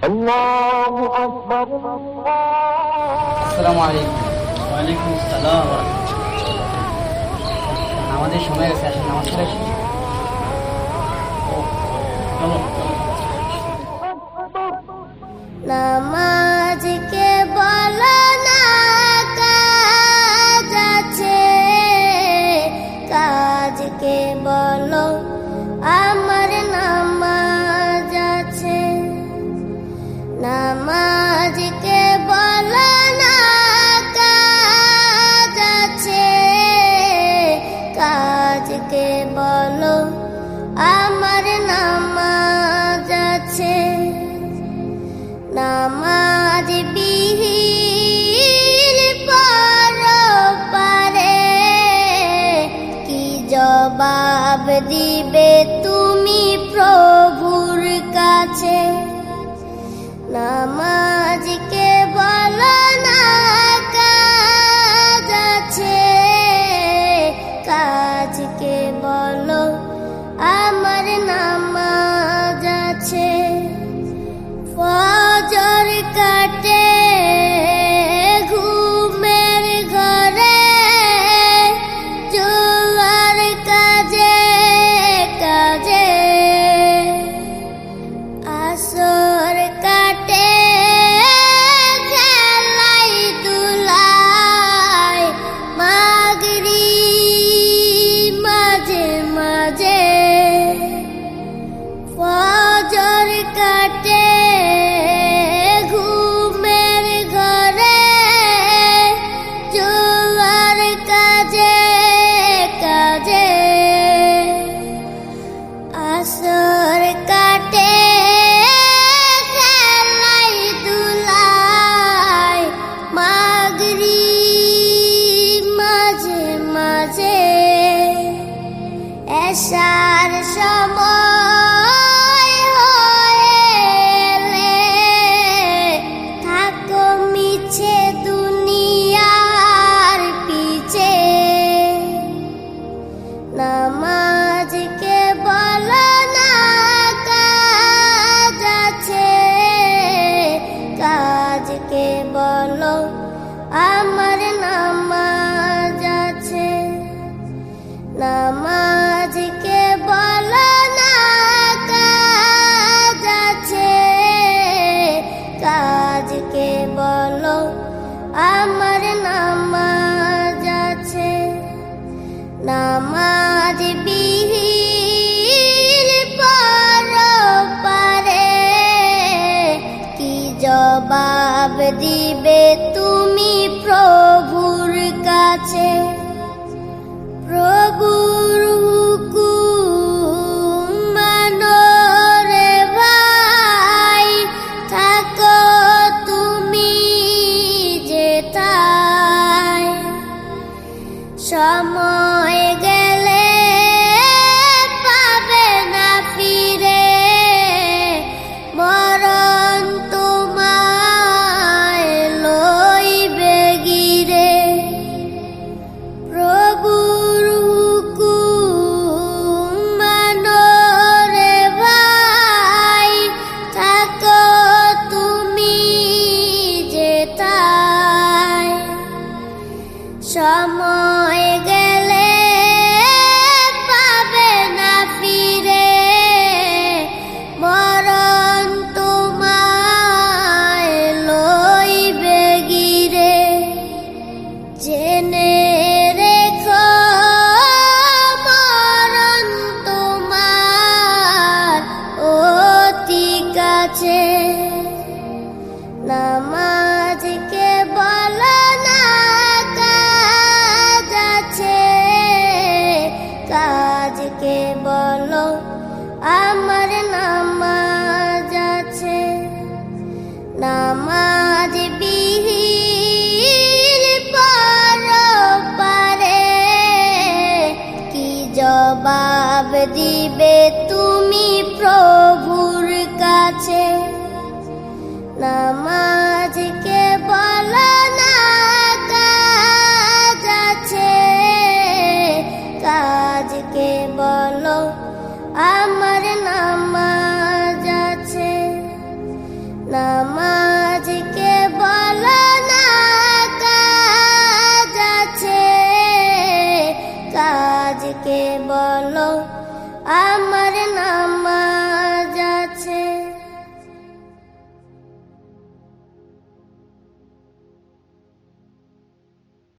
আল্লাহু আকবার। আসসালামু আলাইকুম। ওয়ালাইকুম আসসালাম। আমাদের সময় গেছে, আসলে নামাজ পড়ে আসি। চলো নামাজকে বলো না কাজ আছে, কাজকে বলো আমার নামাজ আছে। নামাজকে বলো না কাজ আছে, কাজকে বলো আমার নামাজ আছে। নামাজ বিহীন পরপারে কি জবাব দিবে তুমি প্রভুর কাছে? নামাজকে বলো না কাজ আছে, কাজকে বলো আমার নামাজ আছে। ফজর কাটে ঘুমের ঘরে, জোয়ার কাজে কাজে। আসর কাটে খেলাই দুলাই, মাগরিব মাঝে মাঝে। ফজর কাটে ঘুমের ঘরে, জোয়ার কাজে কাজে। আসর কাটে খেলাই দুলাই, মাগরিব মাঝে মাঝে। এশার সময় হয়েলে থাকো মিছে দুনিয়ার পিছে। নামাজকে বলো না কাজ আছে, কাজকে বলো আমার নামাজ আছে। নামাজকে বলো না কাজ আছে, কাজকে বলো আমার নামাজ আছে। নামাজ বিহীন পরপারে কি জবাব দিবে তুমি প্রভুর কাছে? প্রভুর হুকুম মানো রে ভাই, থাকো তুমি যেথায়। সময় গেলে পাবে না ফিরে, মরণ তোমায় লইবে গিরে। প্রভুর হুকুম মানো রে ভাই, থাকো তুমি যেথায়। সময় গেলে পাবে না ফিরে, মরণ তোমায় লইবে গিরে। জেনে রেখো মরণ তোমার অতি কাছে। নামাজকে বলো না কাজ আছে, কাজকে বলো আমার নামাজ আছে। নামাজ বিহীন পরপারে কি জবাব দিবে তুমি প্রভুর কাছে? নামাজকে বলো না কাজ আছে, কাজকে বলো আমার নামাজ আছে। নামাজ